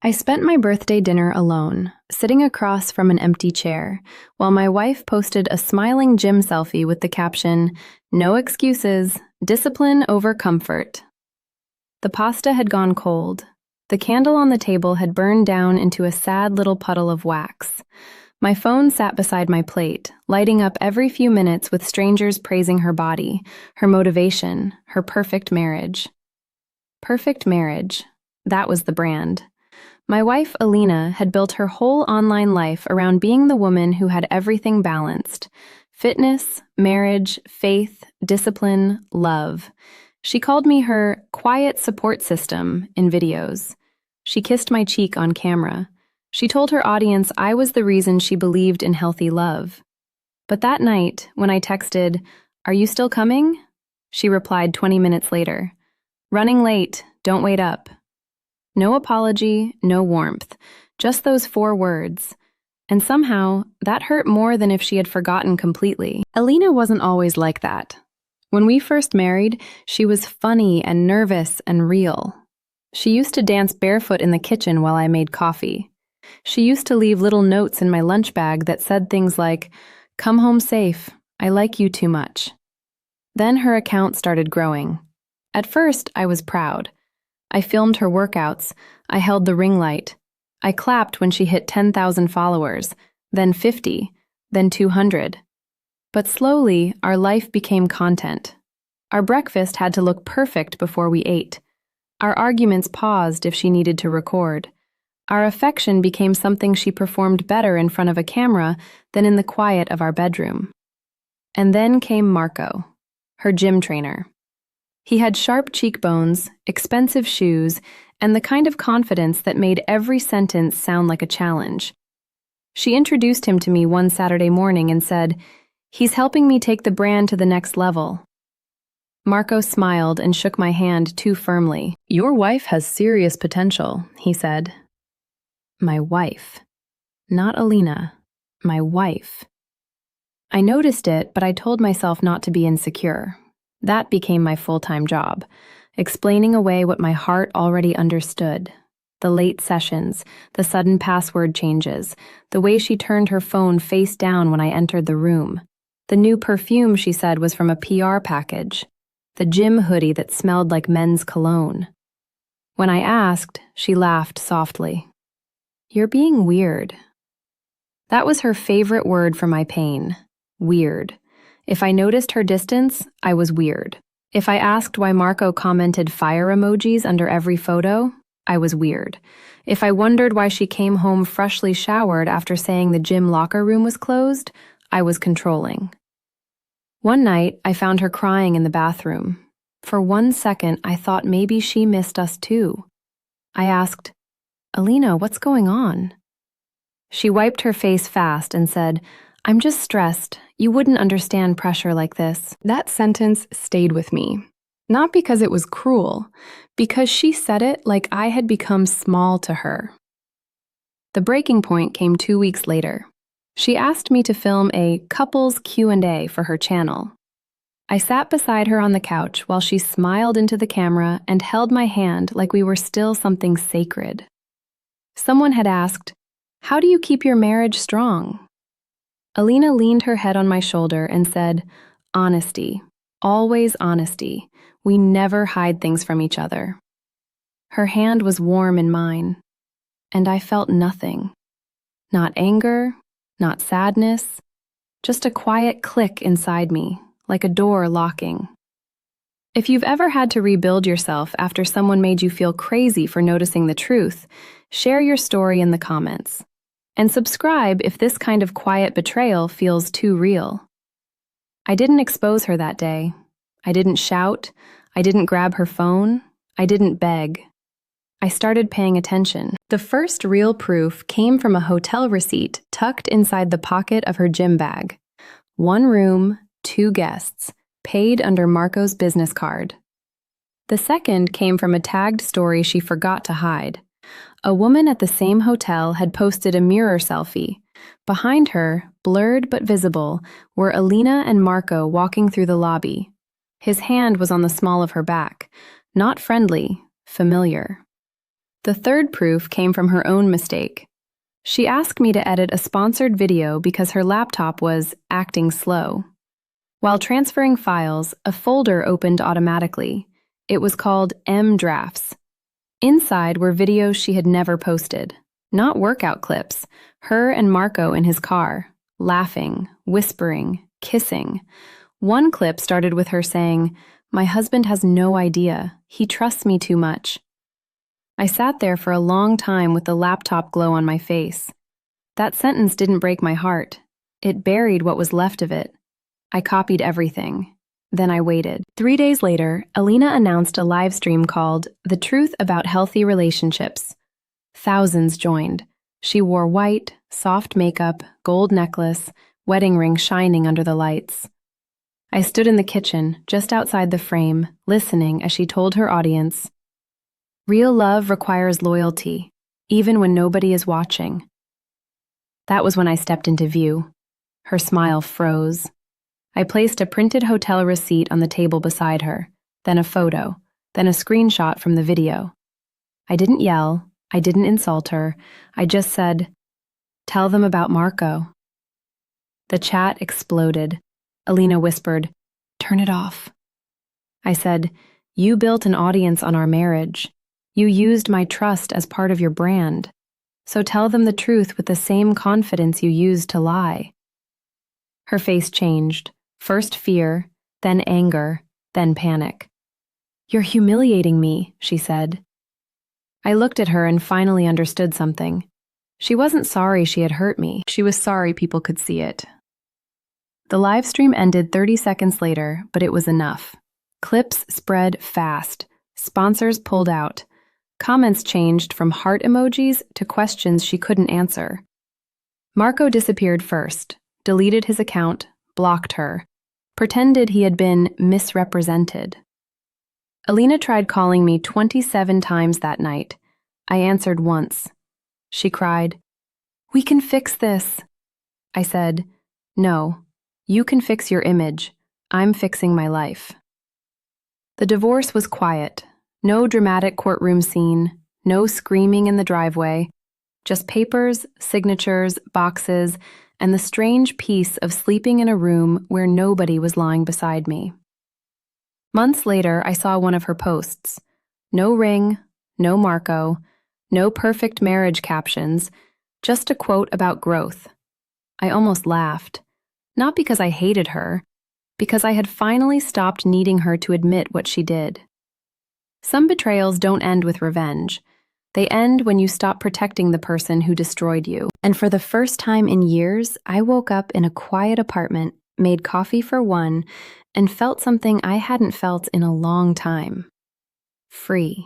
I spent my birthday dinner alone, sitting across from an empty chair, while my wife posted a smiling gym selfie with the caption, "No excuses, discipline over comfort." The pasta had gone cold. The candle on the table had burned down into a sad little puddle of wax. My phone sat beside my plate, lighting up every few minutes with strangers praising her body, her motivation, her perfect marriage. Perfect marriage. That was the brand. My wife, Alina, had built her whole online life around being the woman who had everything balanced: fitness, marriage, faith, discipline, love. She called me her quiet support system in videos. She kissed my cheek on camera. She told her audience I was the reason she believed in healthy love. But that night, when I texted, "Are you still coming?" she replied 20 minutes later, "Running late, don't wait up." No apology, no warmth, just those 4 words. And somehow, that hurt more than if she had forgotten completely. Alina wasn't always like that. When we first married, she was funny and nervous and real. She used to dance barefoot in the kitchen while I made coffee. She used to leave little notes in my lunch bag that said things like, "Come home safe, I like you too much." Then her account started growing. At first, I was proud. I filmed her workouts, I held the ring light. I clapped when she hit 10,000 followers, then 50, then 200. But slowly, our life became content. Our breakfast had to look perfect before we ate. Our arguments paused if she needed to record. Our affection became something she performed better in front of a camera than in the quiet of our bedroom. And then came Marco, her gym trainer. He had sharp cheekbones, expensive shoes, and the kind of confidence that made every sentence sound like a challenge. She introduced him to me one Saturday morning and said, "He's helping me take the brand to the next level." Marco smiled and shook my hand too firmly. "Your wife has serious potential," he said. My wife. Not Alina. My wife. I noticed it, but I told myself not to be insecure. That became my full-time job, explaining away what my heart already understood. The late sessions, the sudden password changes, the way she turned her phone face down when I entered the room. The new perfume, she said, was from a PR package. The gym hoodie that smelled like men's cologne. When I asked, she laughed softly. "You're being weird." That was her favorite word for my pain. Weird. If I noticed her distance, I was weird. If I asked why Marco commented fire emojis under every photo, I was weird. If I wondered why she came home freshly showered after saying the gym locker room was closed, I was controlling. One night, I found her crying in the bathroom. For 1 second, I thought maybe she missed us too. I asked, "Alina, what's going on?" She wiped her face fast and said, "I'm just stressed. You wouldn't understand pressure like this." That sentence stayed with me. Not because it was cruel, because she said it like I had become small to her. The breaking point came 2 weeks later. She asked me to film a couples Q&A for her channel. I sat beside her on the couch while she smiled into the camera and held my hand like we were still something sacred. Someone had asked, "How do you keep your marriage strong?" Alina leaned her head on my shoulder and said, "Honesty. Always honesty. We never hide things from each other." Her hand was warm in mine, and I felt nothing. Not anger, not sadness, just a quiet click inside me, like a door locking. If you've ever had to rebuild yourself after someone made you feel crazy for noticing the truth, share your story in the comments. And subscribe if this kind of quiet betrayal feels too real. I didn't expose her that day. I didn't shout. I didn't grab her phone. I didn't beg. I started paying attention. The first real proof came from a hotel receipt tucked inside the pocket of her gym bag. 1 room, 2 guests, paid under Marco's business card. The second came from a tagged story she forgot to hide. A woman at the same hotel had posted a mirror selfie. Behind her, blurred but visible, were Alina and Marco walking through the lobby. His hand was on the small of her back. Not friendly, familiar. The third proof came from her own mistake. She asked me to edit a sponsored video because her laptop was acting slow. While transferring files, a folder opened automatically. It was called M Drafts. Inside were videos she had never posted. Not workout clips. Her and Marco in his car, laughing, whispering, kissing. One clip started with her saying, "My husband has no idea. He trusts me too much." I sat there for a long time with the laptop glow on my face. That sentence didn't break my heart. It buried what was left of it. I copied everything. Then I waited. 3 days later, Alina announced a live stream called The Truth About Healthy Relationships. Thousands joined. She wore white, soft makeup, gold necklace, wedding ring shining under the lights. I stood in the kitchen, just outside the frame, listening as she told her audience, "Real love requires loyalty, even when nobody is watching." That was when I stepped into view. Her smile froze. I placed a printed hotel receipt on the table beside her, then a photo, then a screenshot from the video. I didn't yell, I didn't insult her, I just said, "Tell them about Marco." The chat exploded. Alina whispered, "Turn it off." I said, "You built an audience on our marriage. You used my trust as part of your brand. So tell them the truth with the same confidence you used to lie." Her face changed. First fear, then anger, then panic. "You're humiliating me," she said. I looked at her and finally understood something. She wasn't sorry she had hurt me. She was sorry people could see it. The live stream ended 30 seconds later, but it was enough. Clips spread fast. Sponsors pulled out. Comments changed from heart emojis to questions she couldn't answer. Marco disappeared first, deleted his account, blocked her, pretended he had been misrepresented. Alina tried calling me 27 times that night. I answered once. She cried, "We can fix this." I said, "No, you can fix your image. I'm fixing my life." The divorce was quiet. No dramatic courtroom scene, no screaming in the driveway, just papers, signatures, boxes, and the strange peace of sleeping in a room where nobody was lying beside me. Months later, I saw one of her posts. No ring, no Marco, no perfect marriage captions, just a quote about growth. I almost laughed. Not because I hated her, because I had finally stopped needing her to admit what she did. Some betrayals don't end with revenge. They end when you stop protecting the person who destroyed you. And for the first time in years, I woke up in a quiet apartment, made coffee for one, and felt something I hadn't felt in a long time. Free.